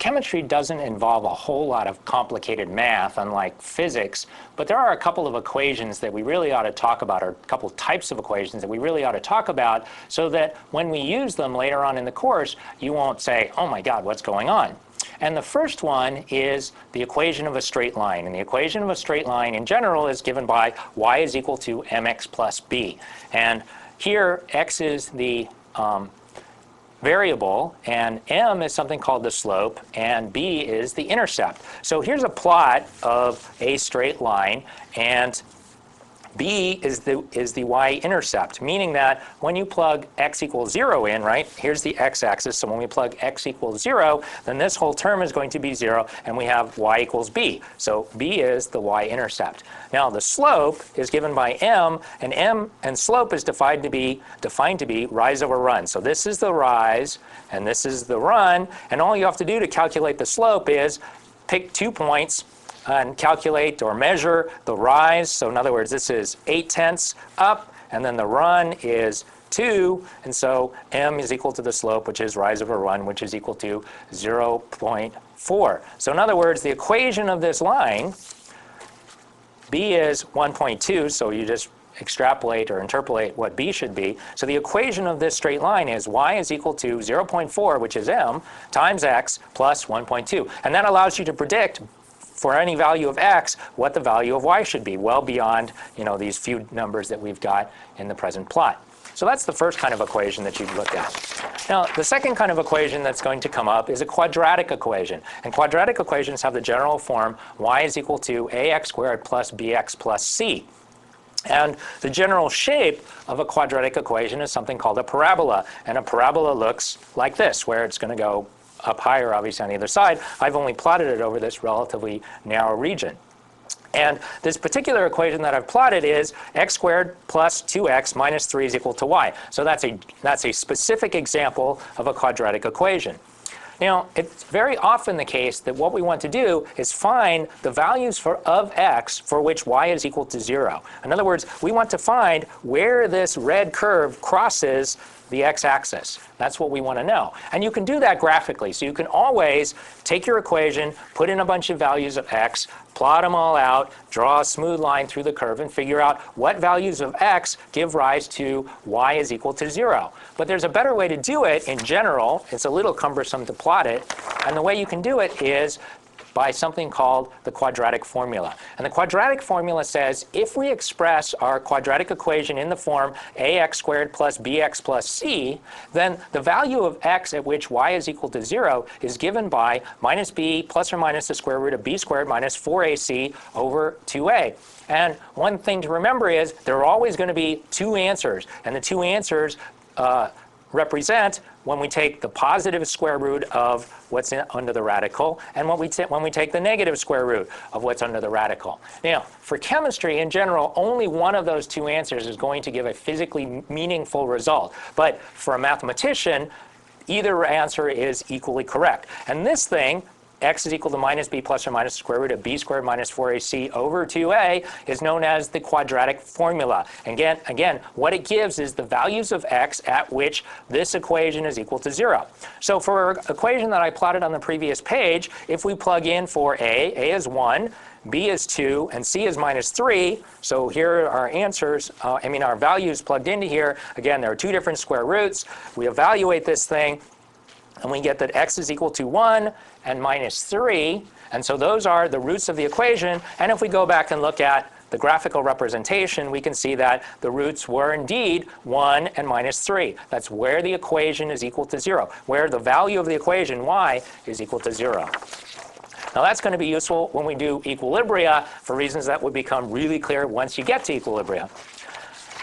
chemistry doesn't involve a whole lot of complicated math, unlike physics, but there are a couple of equations that we really ought to talk about, or a couple types of equations that we really ought to talk about, so that when we use them later on in the course, you won't say, oh my God, what's going on? And the first one is the equation of a straight line. And the equation of a straight line in general is given by y is equal to mx plus b. And here, x is the variable, and m is something called the slope, and b is the intercept. So here's a plot of a straight line, and b is the y-intercept, meaning that when you plug x equals 0 in, right, here's the x-axis, so when we plug x equals 0, then this whole term is going to be 0, and we have y equals b. So b is the y-intercept. Now the slope is given by m and slope is defined to be rise over run. So this is the rise, and this is the run, and all you have to do to calculate the slope is pick 2 points and calculate or measure the rise. So in other words, this is 8/10 up, and then the run is 2, and so m is equal to the slope, which is rise over run, which is equal to 0.4. So in other words, the equation of this line, b is 1.2, so you just extrapolate or interpolate what b should be. So the equation of this straight line is y is equal to 0.4, which is m, times x plus 1.2. And that allows you to predict for any value of x, what the value of y should be, well beyond, these few numbers that we've got in the present plot. So that's the first kind of equation that you'd look at. Now, the second kind of equation that's going to come up is a quadratic equation. And quadratic equations have the general form y is equal to ax squared plus bx plus c. And the general shape of a quadratic equation is something called a parabola. And a parabola looks like this, where it's going to go up higher, obviously, on either side. I've only plotted it over this relatively narrow region. And this particular equation that I've plotted is x squared plus 2x minus 3 is equal to y. So that's a specific example of a quadratic equation. Now, it's very often the case that what we want to do is find the values of x for which y is equal to 0. In other words, we want to find where this red curve crosses the x-axis. That's what we want to know. And you can do that graphically. So you can always take your equation, put in a bunch of values of x, plot them all out, draw a smooth line through the curve, and figure out what values of x give rise to y is equal to 0. But there's a better way to do it in general. It's a little cumbersome to plot it. And the way you can do it is by something called the quadratic formula. And the quadratic formula says if we express our quadratic equation in the form ax squared plus bx plus c, then the value of x at which y is equal to 0 is given by minus b plus or minus the square root of b squared minus 4ac over 2a. And one thing to remember is there are always going to be two answers, and the two answers represent when we take the positive square root of what's under the radical, and when we take the negative square root of what's under the radical. Now, for chemistry in general, only one of those two answers is going to give a physically meaningful result. But for a mathematician, either answer is equally correct. And this thing, x is equal to minus b plus or minus the square root of b squared minus 4ac over 2a, is known as the quadratic formula. Again, what it gives is the values of x at which this equation is equal to 0. So for our equation that I plotted on the previous page, if we plug in for a is 1, b is 2, and c is minus 3, so here are our answers, our values plugged into here. Again, there are two different square roots. We evaluate this thing, and we get that x is equal to 1 and minus 3. And so those are the roots of the equation. And if we go back and look at the graphical representation, we can see that the roots were indeed 1 and minus 3. That's where the equation is equal to 0, where the value of the equation, y, is equal to 0. Now that's going to be useful when we do equilibria for reasons that would become really clear once you get to equilibria.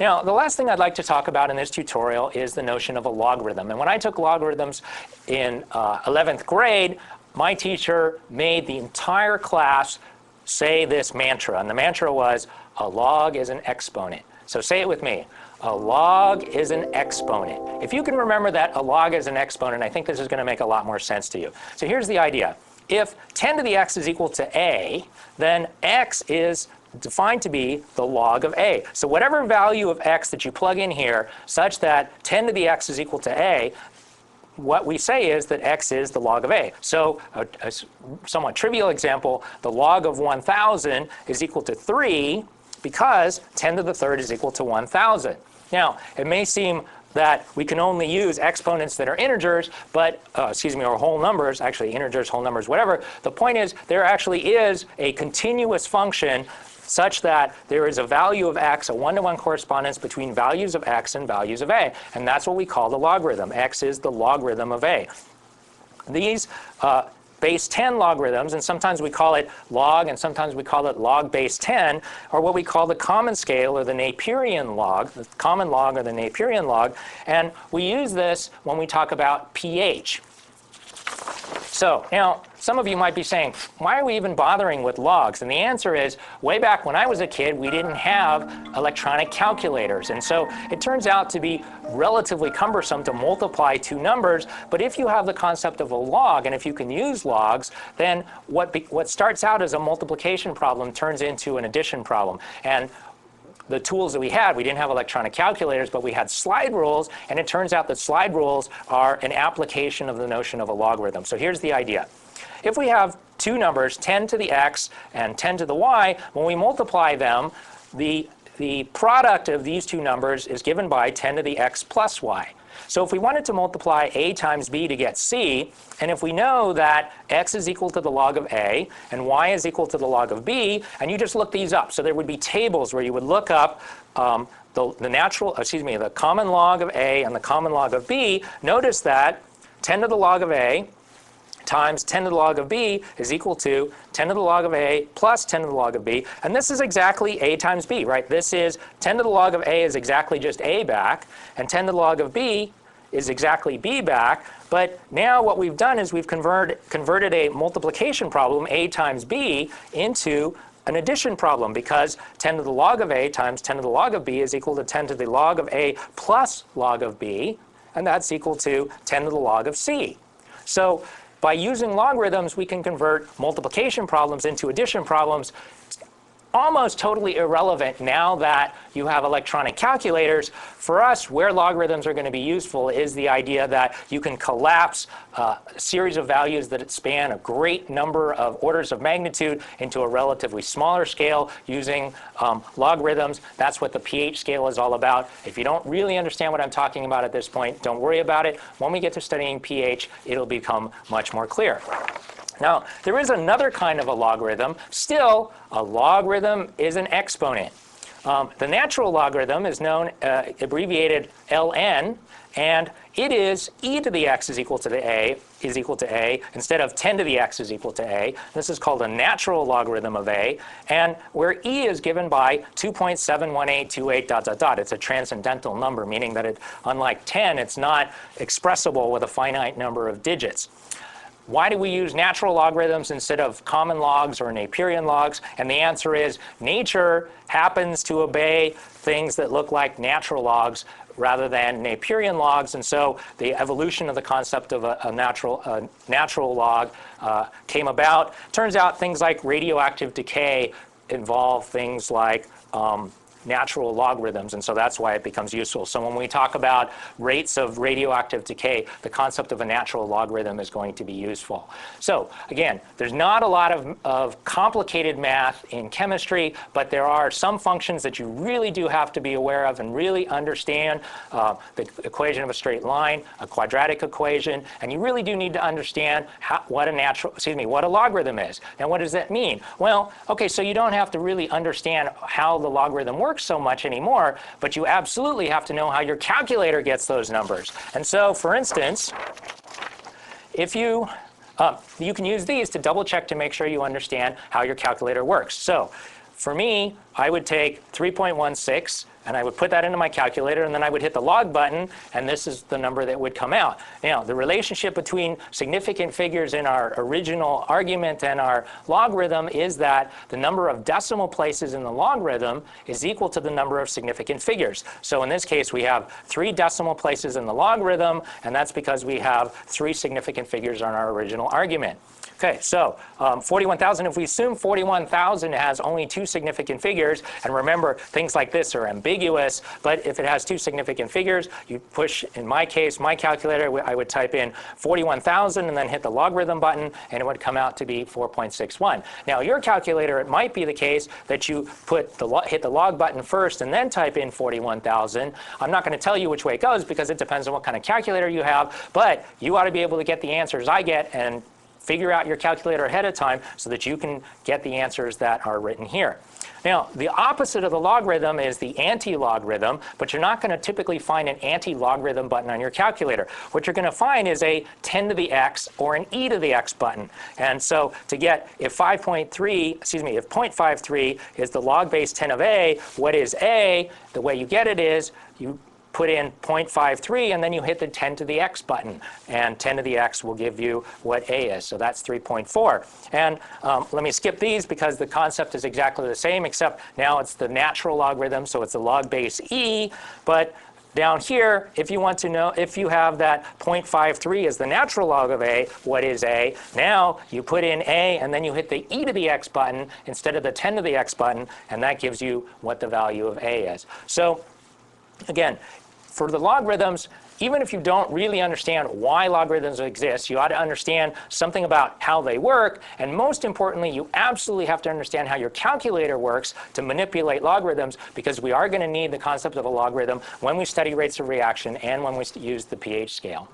Now, the last thing I'd like to talk about in this tutorial is the notion of a logarithm. And when I took logarithms in 11th grade, my teacher made the entire class say this mantra. And the mantra was, a log is an exponent. So say it with me. A log is an exponent. If you can remember that a log is an exponent, I think this is going to make a lot more sense to you. So here's the idea. If 10 to the x is equal to a, then x is defined to be the log of a. So whatever value of x that you plug in here, such that 10 to the x is equal to a, what we say is that x is the log of a. So a somewhat trivial example, the log of 1,000 is equal to 3 because 10 to the third is equal to 1,000. Now, it may seem that we can only use exponents that are integers, but, or whole numbers, actually integers, whole numbers, whatever. The point is there actually is a continuous function such that there is a value of x, a one-to-one correspondence between values of x and values of a. And that's what we call the logarithm. X is the logarithm of a. These base 10 logarithms, and sometimes we call it log and sometimes we call it log base 10, are what we call the common scale or the Naperian log, the common log or the Naperian log. And we use this when we talk about pH. So now, some of you might be saying, why are we even bothering with logs? And the answer is, way back when I was a kid, we didn't have electronic calculators. And so it turns out to be relatively cumbersome to multiply two numbers. But if you have the concept of a log, and if you can use logs, then what starts out as a multiplication problem turns into an addition problem. And the tools that we had, we didn't have electronic calculators, but we had slide rules, and it turns out that slide rules are an application of the notion of a logarithm. So here's the idea. If we have two numbers, 10 to the x and 10 to the y, when we multiply them, the product of these two numbers is given by 10 to the x plus y. So if we wanted to multiply a times b to get c, and if we know that x is equal to the log of a and y is equal to the log of b, and you just look these up. So there would be tables where you would look up the common log of a and the common log of b. Notice that 10 to the log of a times 10 to the log of b is equal to 10 to the log of a plus 10 to the log of b. And this is exactly a times b, right? This is 10 to the log of a is exactly just a back, and 10 to the log of b is exactly b back. But now what we've done is we've converted a multiplication problem, a times b, into an addition problem, because 10 to the log of a times 10 to the log of b is equal to 10 to the log of a plus log of b, and that's equal to 10 to the log of c. So by using logarithms, we can convert multiplication problems into addition problems. Almost totally irrelevant now that you have electronic calculators. For us, where logarithms are going to be useful is the idea that you can collapse a series of values that span a great number of orders of magnitude into a relatively smaller scale using logarithms. That's what the pH scale is all about. If you don't really understand what I'm talking about at this point, don't worry about it. When we get to studying pH, it'll become much more clear. Now, there is another kind of a logarithm. Still, a logarithm is an exponent. The natural logarithm is known, abbreviated ln, and it is e to the x is equal to a instead of 10 to the x is equal to a. This is called a natural logarithm of a, and where e is given by 2.71828 ... It's a transcendental number, meaning that unlike 10, it's not expressible with a finite number of digits. Why do we use natural logarithms instead of common logs or Naperian logs? And the answer is nature happens to obey things that look like natural logs rather than Naperian logs. And so the evolution of the concept of a natural log came about. Turns out things like radioactive decay involve things like natural logarithms, and so that's why it becomes useful. So when we talk about rates of radioactive decay, the concept of a natural logarithm is going to be useful. So again, there's not a lot of complicated math in chemistry, but there are some functions that you really do have to be aware of and really understand. The equation of a straight line, a quadratic equation, and you really do need to understand what a logarithm is. Now, what does that mean? Well, okay, so you don't have to really understand how the logarithm works so much anymore, but you absolutely have to know how your calculator gets those numbers. And so, for instance, if you can use these to double check to make sure you understand how your calculator works. So for me, I would take 3.16 and I would put that into my calculator, and then I would hit the log button, and this is the number that would come out. Now, the relationship between significant figures in our original argument and our logarithm is that the number of decimal places in the logarithm is equal to the number of significant figures. So in this case, we have 3 decimal places in the logarithm, and that's because we have 3 significant figures on our original argument. Okay, so 41,000, if we assume 41,000 has only 2 significant figures, figures. And remember, things like this are ambiguous, but if it has two significant figures, you push, in my case, my calculator, I would type in 41,000 and then hit the logarithm button, and it would come out to be 4.61. Now, your calculator, it might be the case that you hit the log button first and then type in 41,000. I'm not going to tell you which way it goes because it depends on what kind of calculator you have, but you ought to be able to get the answers I get and figure out your calculator ahead of time so that you can get the answers that are written here. Now, the opposite of the logarithm is the anti-logarithm, but you're not going to typically find an anti-logarithm button on your calculator. What you're going to find is a 10 to the x or an e to the x button. And so to get, if 0.53 is the log base 10 of a, what is a? The way you get it is you put in 0.53, and then you hit the 10 to the x button. And 10 to the x will give you what a is. So that's 3.4. And let me skip these because the concept is exactly the same, except now it's the natural logarithm, so it's the log base e. But down here, if you want to know, if you have that 0.53 as the natural log of a, what is a? Now you put in a, and then you hit the e to the x button instead of the 10 to the x button, and that gives you what the value of a is. So again, for the logarithms, even if you don't really understand why logarithms exist, you ought to understand something about how they work. And most importantly, you absolutely have to understand how your calculator works to manipulate logarithms, because we are going to need the concept of a logarithm when we study rates of reaction and when we use the pH scale.